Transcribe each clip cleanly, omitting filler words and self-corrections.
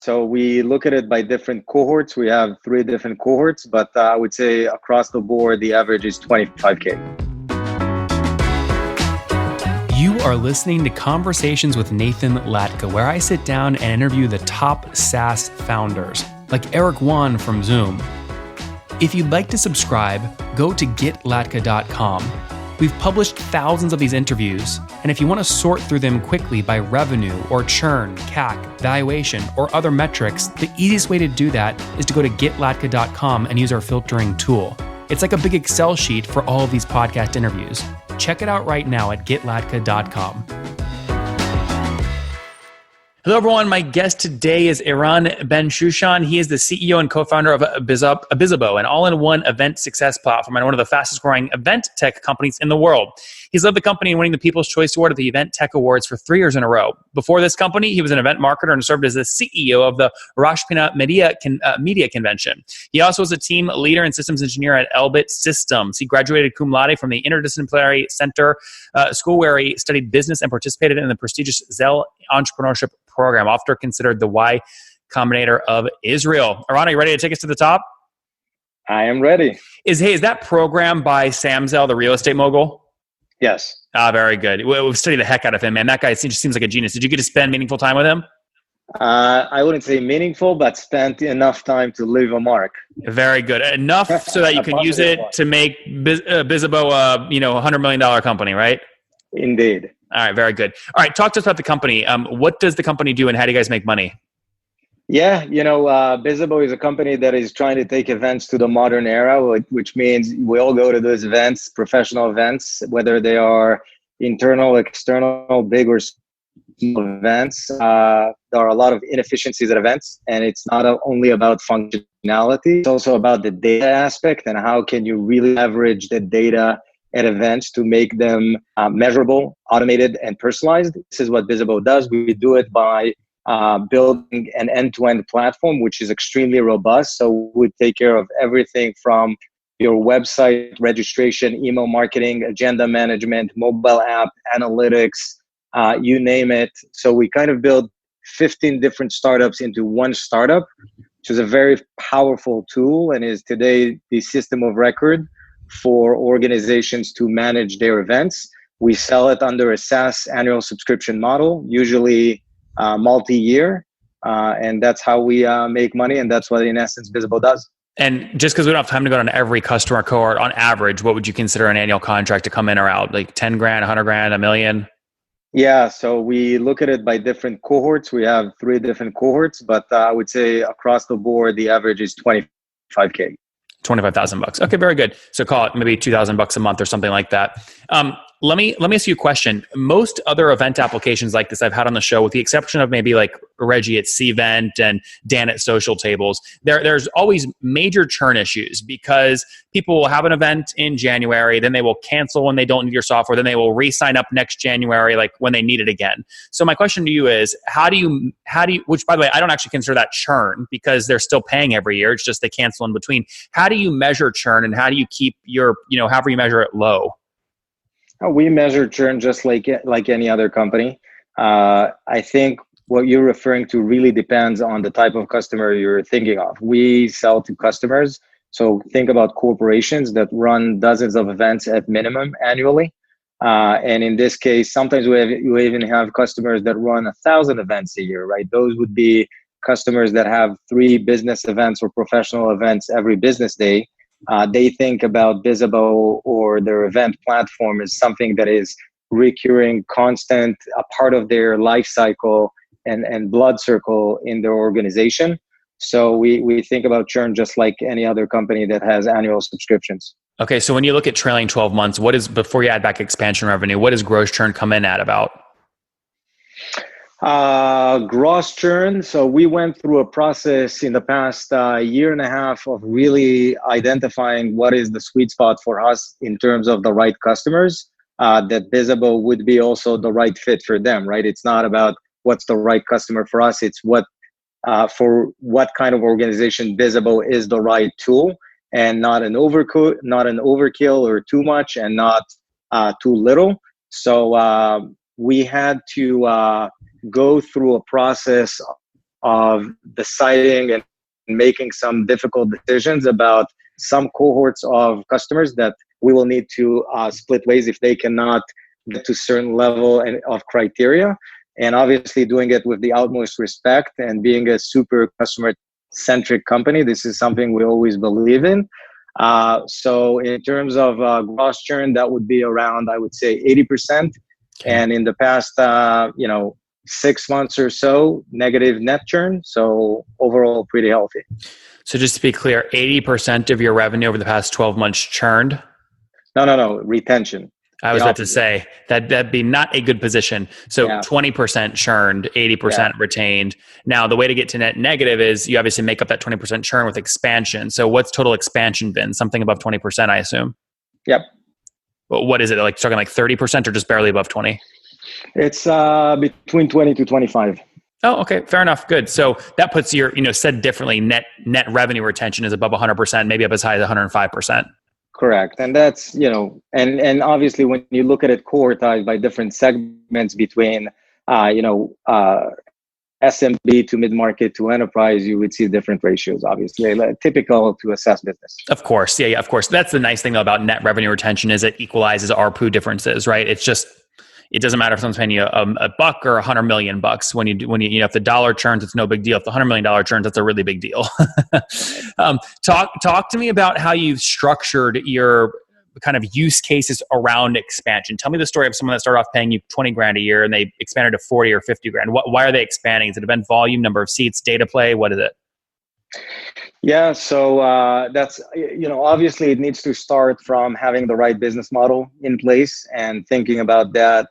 So we look at it by different cohorts. We have 3 different cohorts, but I would say across the board, the average is 25K. You are listening to Conversations with Nathan Latka, where I sit down and interview the top SaaS founders, like Eric Wan from Zoom. If you'd like to subscribe, go to getlatka.com. We've published thousands of these interviews, and if you want to sort through them quickly by revenue or churn, CAC, valuation, or other metrics, the easiest way to do that is to go to getlatka.com and use our filtering tool. It's like a big Excel sheet for all of these podcast interviews. Check it out right now at getlatka.com. Hello, everyone. My guest today is Eran Ben-Shushan. He is the CEO and co-founder of Bizzabo, an all-in-one event success platform and one of the fastest-growing event tech companies in the world. He's led the company in winning the People's Choice Award at the Event Tech Awards for 3 years in a row. Before this company, he was an event marketer and served as the CEO of the Rosh Hashanah Media Convention. He also was a team leader and systems engineer at Elbit Systems. He graduated cum laude from the Interdisciplinary Center School, where he studied business and participated in the prestigious Zell Entrepreneurship Program, often considered the Y Combinator of Israel. Eran, are you ready to take us to the top? I am ready. Is that program by Sam Zell, the real estate mogul? Yes. Very good. We've studied the heck out of him, man. That guy just seems like a genius. Did you get to spend meaningful time with him? I wouldn't say meaningful, but spent enough time to leave a mark. Very good. Enough so that you can use it to make Bizzabo a $100 million company, right? Indeed. All right, very good. All right, talk to us about the company. What does the company do, and how do you guys make money? Yeah, Bizzabo is a company that is trying to take events to the modern era, which means we all go to those events, professional events, whether they are internal, external, big or small events. There are a lot of inefficiencies at events, and it's not only about functionality. It's also about the data aspect and how can you really leverage the data at events to make them measurable, automated, and personalized. This is what Bizzabo does. We do it by building an end-to-end platform, which is extremely robust. So we take care of everything from your website registration, email marketing, agenda management, mobile app, analytics, you name it. So we kind of build 15 different startups into one startup, which is a very powerful tool and is today the system of record for organizations to manage their events. We sell it under a SaaS annual subscription model, usually multi-year, and that's how we make money, and that's what, in essence, Bizzabo does. And just because we don't have time to go on every customer cohort, on average, what would you consider an annual contract to come in or out? Like 10 grand, 100 grand, $1 million? Yeah, so we look at it by different cohorts. We have 3 different cohorts, but I would say across the board, the average is 25K. $25,000. Okay, very good. So call it maybe $2,000 a month or something like that. Let me ask you a question. Most other event applications like this I've had on the show, with the exception of maybe like Reggie at Cvent and Dan at Social Tables, there's always major churn issues because people will have an event in January, then they will cancel when they don't need your software, then they will re-sign up next January, like when they need it again. So my question to you is, how do you, which by the way, I don't actually consider that churn because they're still paying every year. It's just they cancel in between. How do you measure churn, and how do you keep your, however you measure it, low? We measure churn just like any other company. I think what you're referring to really depends on the type of customer you're thinking of. We sell to customers, so think about corporations that run dozens of events at minimum annually. And in this case, sometimes we even have customers that run 1,000 events a year, right? Those would be customers that have 3 business events or professional events every business day. They think about Bizzabo or their event platform as something that is recurring, constant, a part of their life cycle and blood circle in their organization. So we think about churn just like any other company that has annual subscriptions. Okay, so when you look at trailing 12 months, before you add back expansion revenue, what does gross churn come in at about? Gross churn. So we went through a process in the past year and a half of really identifying what is the sweet spot for us in terms of the right customers, that Bizzabo would be also the right fit for them, right? It's not about what's the right customer for us. It's for what kind of organization Bizzabo is the right tool, and not an overkill or too much, and not too little. So we had to go through a process of deciding and making some difficult decisions about some cohorts of customers that we will need to split ways if they cannot get to a certain level of criteria. And obviously doing it with the utmost respect and being a super customer-centric company. This is something we always believe in. So in terms of gross churn, that would be around, I would say, 80%. Okay. And in the past, 6 months or so, negative net churn. So overall, pretty healthy. So just to be clear, 80% of your revenue over the past 12 months churned? No, retention. I was about to say that'd be not a good position. So 20% churned, 80% retained. Now, the way to get to net negative is you obviously make up that 20% churn with expansion. So what's total expansion been? Something above 20%, I assume? Yep. Well, what is it? Like talking like 30% or just barely above 20? It's between 20 to 25. Oh, okay. Fair enough. Good. So that puts your, said differently, net revenue retention is above 100%, maybe up as high as 105%. Correct. And that's, and obviously when you look at it cohortized by different segments between, SMB to mid-market to enterprise, you would see different ratios, obviously, typical to a SaaS business. Of course. Yeah, of course. That's the nice thing though about net revenue retention is it equalizes ARPU differences, right? It's just, it doesn't matter if someone's paying you a buck or $100 million bucks. When you if the dollar churns, it's no big deal. If the $100 million churns, that's a really big deal. Talk to me about how you've structured your kind of use cases around expansion. Tell me the story of someone that started off paying you 20 grand a year and they expanded to 40 or 50 grand. Why are they expanding? Is it event volume, number of seats, data play? What is it? Yeah, so that's, obviously it needs to start from having the right business model in place and thinking about that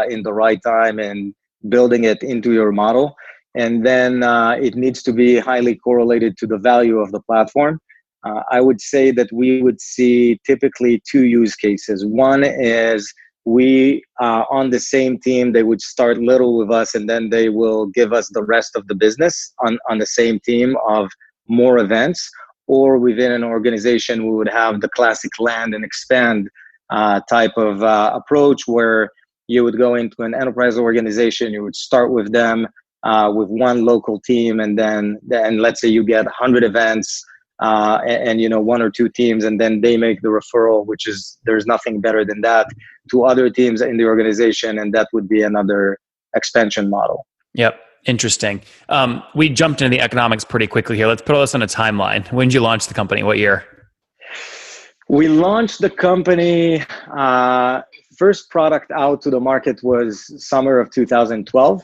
in the right time and building it into your model. And then it needs to be highly correlated to the value of the platform. I would say that we would see typically two use cases. One is we, on the same team, they would start little with us and then they will give us the rest of the business on the same team of more events, or within an organization, we would have the classic land and expand type of approach where you would go into an enterprise organization, you would start with them with one local team, and then let's say you get 100 events and one or two teams, and then they make the referral, which is, there's nothing better than that, to other teams in the organization, and that would be another expansion model. Yep. Interesting. We jumped into the economics pretty quickly here. Let's put all this on a timeline. When did you launch the company? What year? We launched the company, first product out to the market was summer of 2012.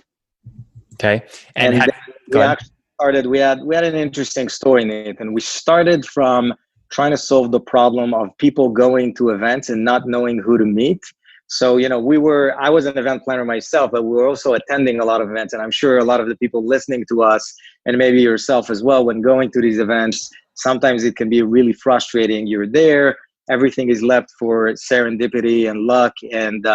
Okay. And we actually started, we had an interesting story, Nathan. We started from trying to solve the problem of people going to events and not knowing who to meet. So, I was an event planner myself, but we were also attending a lot of events. And I'm sure a lot of the people listening to us, and maybe yourself as well, when going to these events, sometimes it can be really frustrating. You're there, everything is left for serendipity and luck, and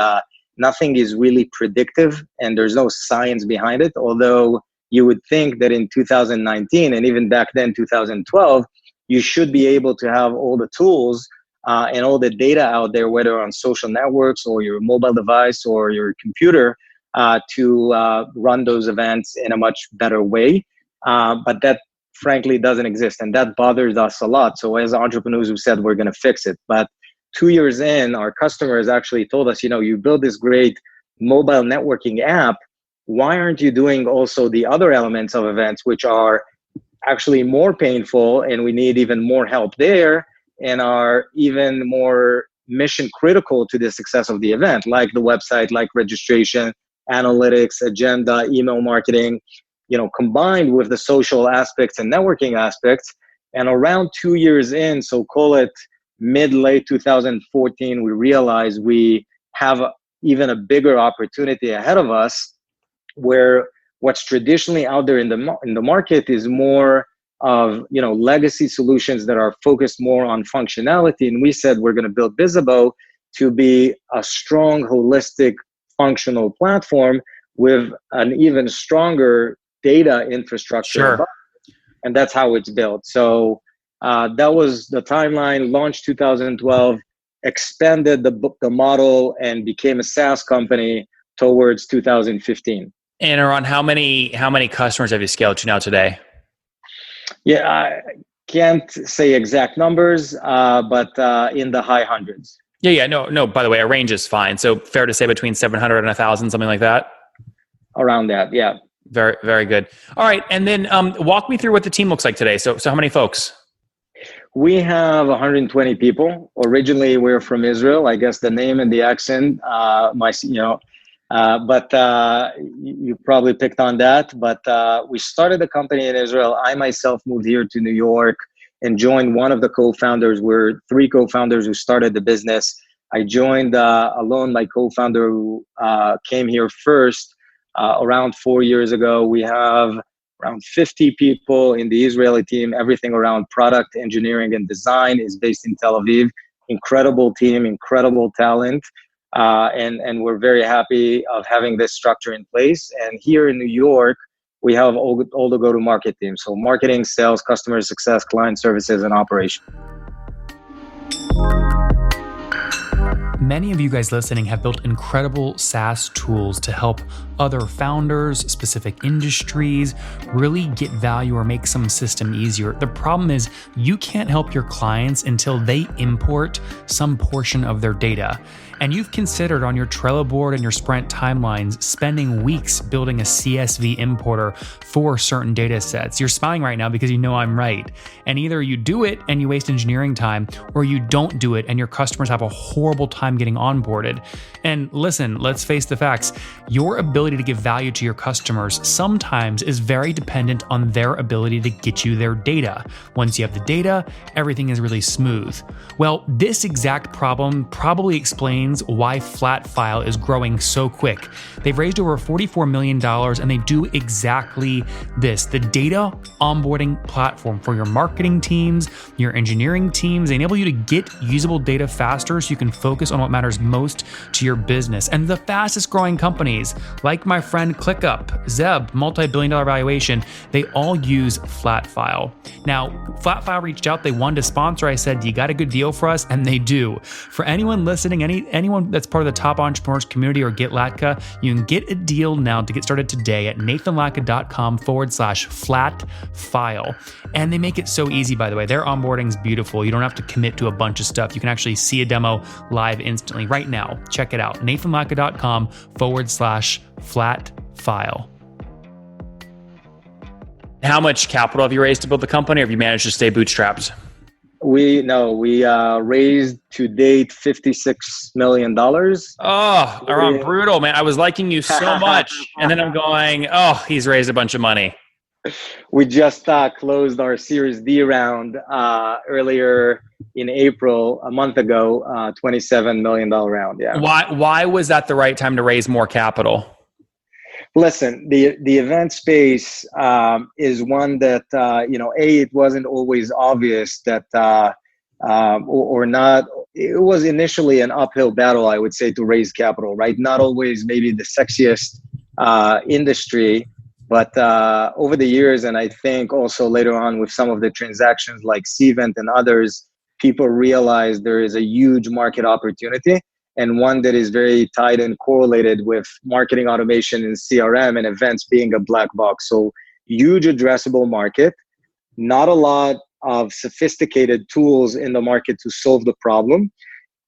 nothing is really predictive, and there's no science behind it. Although you would think that in 2019, and even back then, 2012, you should be able to have all the tools and all the data out there, whether on social networks or your mobile device or your computer, to run those events in a much better way. But that frankly doesn't exist. And that bothers us a lot. So as entrepreneurs, we said we're going to fix it. But 2 years in, our customers actually told us, you build this great mobile networking app. Why aren't you doing also the other elements of events, which are actually more painful, and we need even more help there, and are even more mission critical to the success of the event, like the website, like registration, analytics, agenda, email marketing, combined with the social aspects and networking aspects. And around 2 years in, so call it mid-late 2014, we realized we have even a bigger opportunity ahead of us, where what's traditionally out there in the market is more of legacy solutions that are focused more on functionality. And we said we're going to build Bizzabo to be a strong, holistic, functional platform with an even stronger data infrastructure. Sure. And that's how it's built. So that was the timeline. Launched 2012, expanded the model, and became a SaaS company towards 2015. And around how many customers have you scaled to now today? Yeah, I can't say exact numbers, but in the high hundreds. Yeah. No. By the way, a range is fine. So fair to say between 700 and 1,000, something like that. Around that, yeah. Very, very good. All right, and then walk me through what the team looks like today. So how many folks? We have 120 people. Originally, we're from Israel. I guess the name and the accent, but you probably picked on that. But we started the company in Israel. I myself moved here to New York and joined one of the co-founders. We're three co-founders who started the business. I joined alone. My co-founder who came here first around 4 years ago. We have around 50 people in the Israeli team. Everything around product engineering and design is based in Tel Aviv. Incredible team, incredible talent. And we're very happy of having this structure in place. And here in New York, we have all the go-to-market teams. So marketing, sales, customer success, client services, and operations. Many of you guys listening have built incredible SaaS tools to help other founders, specific industries, really get value or make some system easier. The problem is you can't help your clients until they import some portion of their data. And you've considered on your Trello board and your Sprint timelines spending weeks building a CSV importer for certain data sets. You're smiling right now because you know I'm right. And either you do it and you waste engineering time, or you don't do it and your customers have a horrible time getting onboarded. And listen, let's face the facts. Your ability to give value to your customers sometimes is very dependent on their ability to get you their data. Once you have the data, everything is really smooth. Well, this exact problem probably explains why Flatfile is growing so quick. They've raised over $44 million and they do exactly this. The data onboarding platform for your marketing teams, your engineering teams. They enable you to get usable data faster so you can focus on what matters most to your business. And the fastest growing companies, like my friend ClickUp, Zeb, multi-billion-dollar valuation, they all use Flatfile. Now, Flatfile reached out. They wanted to sponsor. I said, "You got a good deal for us?" And they do. For anyone listening, anyone that's part of the top entrepreneurs community or Get Latka, you can get a deal now to get started today at nathanlatka.com/flatfile. And they make it so easy, by the way. Their onboarding is beautiful. You don't have to commit to a bunch of stuff. You can actually see a demo live instantly right now. Check it out. nathanlatka.com/flatfile. How much capital have you raised to build the company, or have you managed to stay bootstrapped? We raised to date $56 million. Oh, Aram, brutal, man. I was liking you so much. And then I'm going, oh, he's raised a bunch of money. We just closed our Series D round earlier in April, a month ago, $27 million round. Yeah. Why was that the right time to raise more capital? Listen, the event space is one that, it wasn't always obvious that, or not, it was initially an uphill battle, I would say, to raise capital, right? Not always maybe the sexiest industry, but over the years, and I think also later on with some of the transactions like Cvent and others, people realize there is a huge market opportunity, and one that is very tied and correlated with marketing automation and CRM and events being a black box. So huge addressable market, not a lot of sophisticated tools in the market to solve the problem,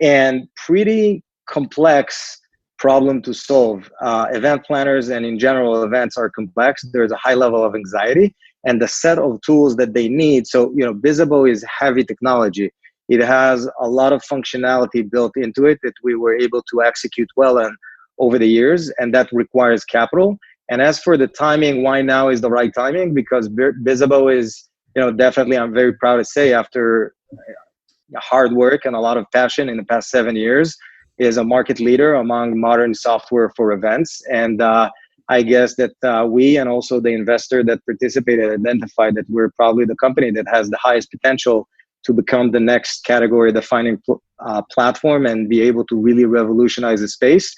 and pretty complex problem to solve. Event planners and in general events are complex. There's a high level of anxiety and the set of tools that they need. So, Bizzabo is heavy technology. It has a lot of functionality built into it that we were able to execute well on over the years, and that requires capital. And as for the timing, why now is the right timing? Because Bizzabo is, definitely, I'm very proud to say, after hard work and a lot of passion in the past 7 years, is a market leader among modern software for events. And I guess that we and also the investor that participated identified that we're probably the company that has the highest potential to become the next category defining platform and be able to really revolutionize the space.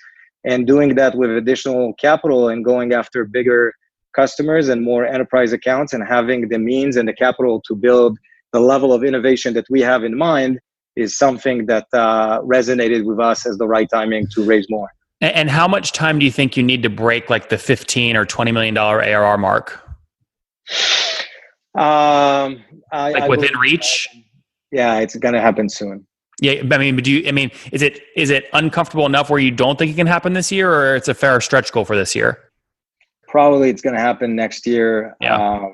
And doing that with additional capital and going after bigger customers and more enterprise accounts and having the means and the capital to build the level of innovation that we have in mind is something that resonated with us as the right timing to raise more. And how much time do you think you need to break like the 15 or $20 million ARR mark? Like within reach? Yeah, it's going to happen soon. Yeah, I mean, is it uncomfortable enough where you don't think it can happen this year, or it's a fair stretch goal for this year? Probably it's going to happen next year. Yeah.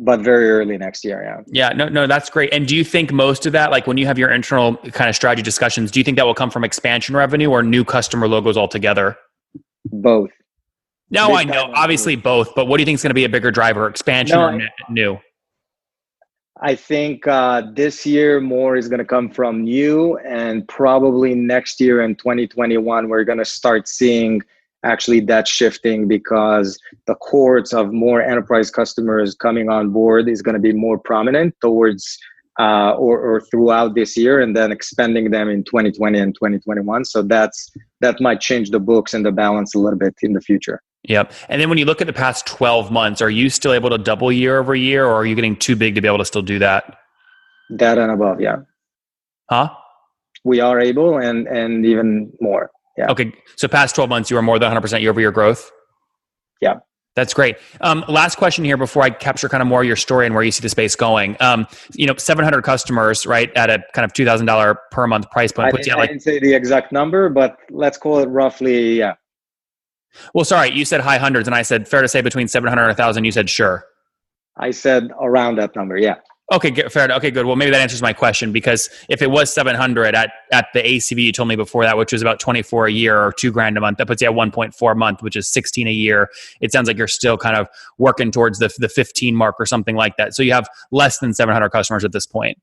But very early next year. Yeah. No, that's great. And do you think most of that, like when you have your internal kind of strategy discussions, do you think that will come from expansion revenue or new customer logos altogether? Both. No, I know, obviously both, but what do you think is going to be a bigger driver, expansion or new? I think this year more is going to come from new, and probably next year in 2021, we're going to start seeing actually that shifting, because the cohorts of more enterprise customers coming on board is going to be more prominent towards or throughout this year, and then expanding them in 2020 and 2021. So that might change the books and the balance a little bit in the future. Yep. And then when you look at the past 12 months, are you still able to double year over year, or are you getting too big to be able to still do that? That and above, yeah. Huh? We are able, and even more. Yeah. Okay. So past 12 months, you are more than 100% year over year growth? Yeah. That's great. Last question here before I capture kind of more of your story and where you see the space going. 700 customers, right, at a kind of $2,000 per month price point. I didn't say the exact number, but let's call it roughly, yeah. Well, sorry, you said high hundreds, and I said fair to say between 700 and 1,000. You said sure. I said around that number, yeah. Okay, fair. Okay, good. Well, maybe that answers my question, because if it was 700 at the ACV you told me before that, which was about 24 a year or $2,000 a month, that puts you at 1.4 a month, which is 16 a year. It sounds like you're still kind of working towards the 15 mark or something like that. So you have less than 700 customers at this point.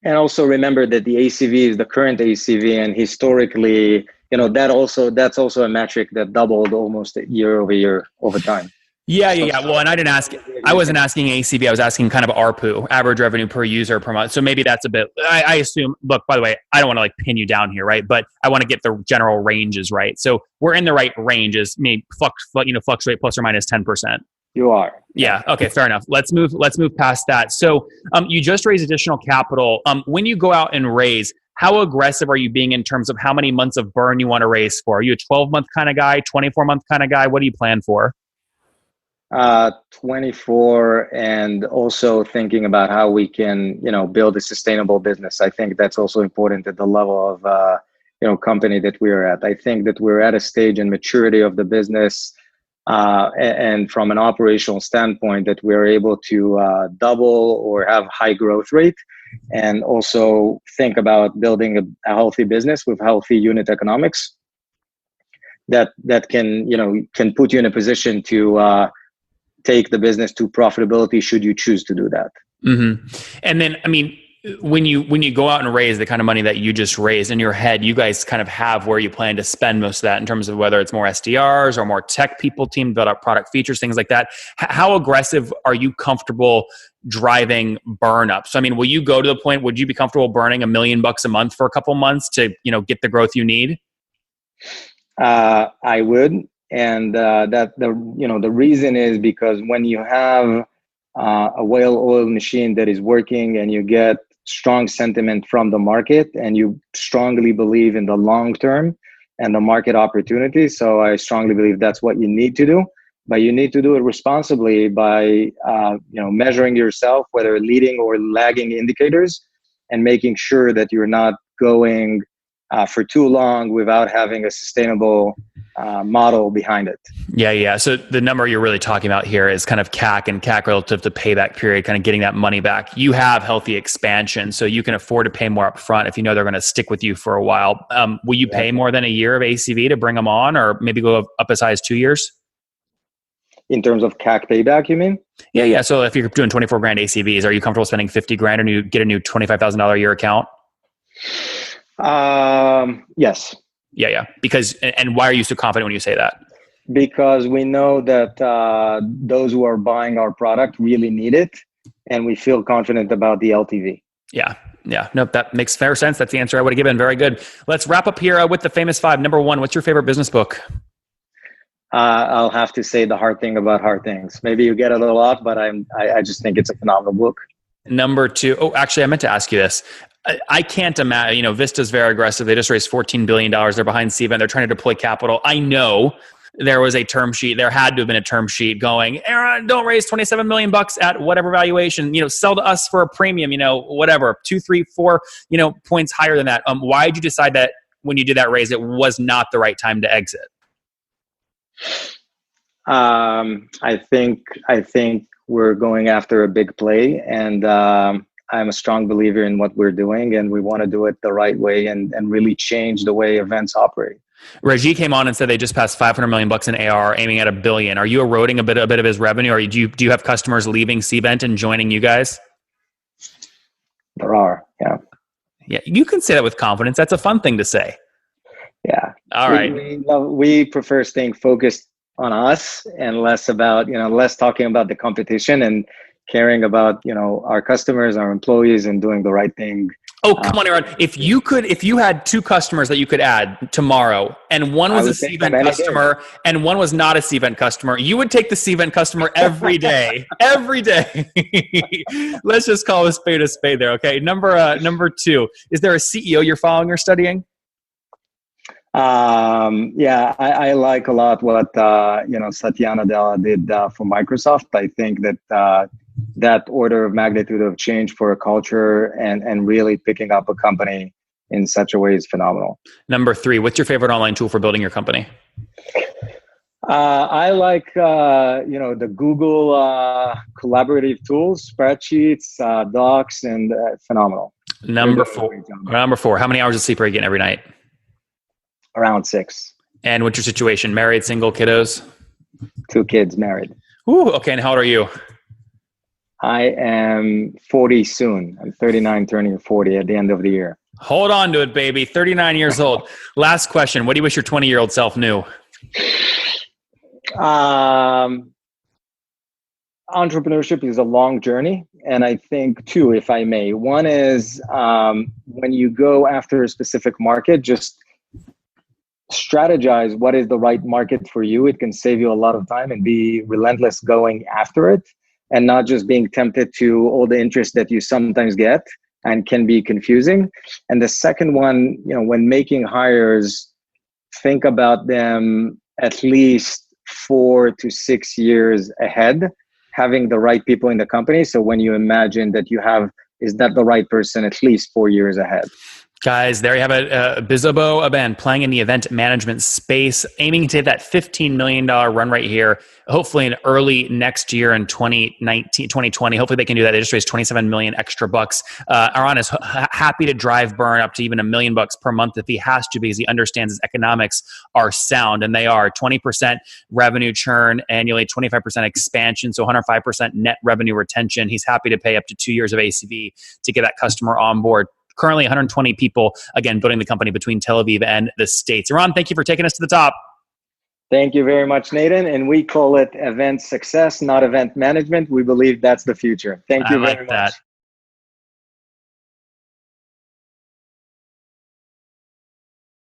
And also remember that the ACV is the current ACV, and historically, that's also a metric that doubled almost year over year over time. Yeah. Well, and I wasn't asking ACV. I was asking kind of ARPU, average revenue per user per month. So maybe that's a bit, I assume, look, by the way, I don't want to like pin you down here, right? But I want to get the general ranges right. So we're in the right ranges, maybe fluctuate plus or minus 10%. You are. Yeah. Okay. Fair enough. Let's move past that. So you just raised additional capital. When you go out and raise, how aggressive are you being in terms of how many months of burn you want to raise for? Are you a 12-month kind of guy, 24-month kind of guy? What do you plan for? 24, and also thinking about how we can, build a sustainable business. I think that's also important at the level of, company that we are at. I think that we're at a stage in maturity of the business, and from an operational standpoint, that we're able to double or have high growth rate, and also think about building a healthy business with healthy unit economics that can put you in a position to take the business to profitability should you choose to do that. Mm-hmm. And then, I mean, when you go out and raise the kind of money that you just raised, in your head, you guys kind of have where you plan to spend most of that in terms of whether it's more SDRs or more tech people team, build up product features, things like that. How aggressive are you comfortable driving burn up? So, I mean, will you go to the point, would you be comfortable burning $1 million a month for a couple months to, get the growth you need? I would. And the reason is because when you have a well-oiled machine that is working, and you get strong sentiment from the market, and you strongly believe in the long term and the market opportunity, so I strongly believe that's what you need to do. But you need to do it responsibly by measuring yourself, whether leading or lagging indicators, and making sure that you're not going for too long without having a sustainable model behind it. Yeah. So the number you're really talking about here is kind of CAC and CAC relative to payback period, kind of getting that money back. You have healthy expansion, so you can afford to pay more upfront if you know they're going to stick with you for a while. Will you pay more than a year of ACV to bring them on, or maybe go up as high as 2 years? In terms of CAC payback, you mean? Yeah. So if you're doing 24 grand ACVs, are you comfortable spending 50 grand and you get a new $25,000 a year account? Yes. Yeah. Because, and why are you so confident when you say that? Because we know that those who are buying our product really need it, and we feel confident about the LTV. Yeah. Nope, that makes fair sense. That's the answer I would have given. Very good. Let's wrap up here with the famous 5. Number 1, what's your favorite business book? I'll have to say The Hard Thing About Hard Things. Maybe you get it a lot, but I just think it's a phenomenal book. Number 2, actually, I meant to ask you this. I can't imagine, Vista's very aggressive. They just raised $14 billion. They're behind Cvent. They're trying to deploy capital. I know there was a term sheet. There had to have been a term sheet going, Aaron, don't raise $27 million at whatever valuation, sell to us for a premium, whatever, 2, 3, 4, points higher than that. Why did you decide that when you did that raise, it was not the right time to exit? I think we're going after a big play, and I'm a strong believer in what we're doing, and we want to do it the right way and really change the way events operate. Raji came on and said they just passed $500 million in AR, aiming at $1 billion. Are you eroding a bit of his revenue, or do you have customers leaving Cvent and joining you guys? There are, yeah. Yeah, you can say that with confidence. That's a fun thing to say. Yeah. All right. We prefer staying focused on us and less about, less talking about the competition and caring about, our customers, our employees, and doing the right thing. Oh, come on, Aaron. If you had 2 customers that you could add tomorrow, and one was a Cvent customer and one was not a Cvent customer, you would take the Cvent customer every day. Every day. Let's just call a spade there, okay? Number 2, is there a CEO you're following or studying? Yeah, I like a lot what Satya Nadella did for Microsoft. I think that that order of magnitude of change for a culture and really picking up a company in such a way is phenomenal. Number 3, what's your favorite online tool for building your company? I like the Google collaborative tools, spreadsheets, docs, and phenomenal. Number 4, how many hours of sleep are you getting every night? Around 6. And what's your situation? Married, single, kiddos? 2 kids, married. Ooh, okay. And how old are you? I am 40 soon. I'm 39, turning 40 at the end of the year. Hold on to it, baby. 39 years old. Last question. What do you wish your 20-year-old self knew? Entrepreneurship is a long journey. And I think 2, if I may. One is when you go after a specific market, just strategize what is the right market for you. It can save you a lot of time, and be relentless going after it, and not just being tempted to all the interest that you sometimes get and can be confusing. And the second one, when making hires, think about them at least 4 to 6 years ahead, having the right people in the company. So when you imagine that is that the right person at least 4 years ahead? Guys, there you have it. Bizobo Aben playing in the event management space, aiming to hit that $15 million run right here, hopefully in early next year in 2020. Hopefully they can do that. They just raised $27 million extra bucks. Aran is happy to drive burn up to even $1 million per month if he has to, because he understands his economics are sound, and they are 20% revenue churn annually, 25% expansion, so 105% net revenue retention. He's happy to pay up to 2 years of ACV to get that customer on board. Currently 120 people, again, building the company between Tel Aviv and the States. Ron, thank you for taking us to the top. Thank you very much, Nathan. And we call it event success, not event management. We believe that's the future. Thank you very much.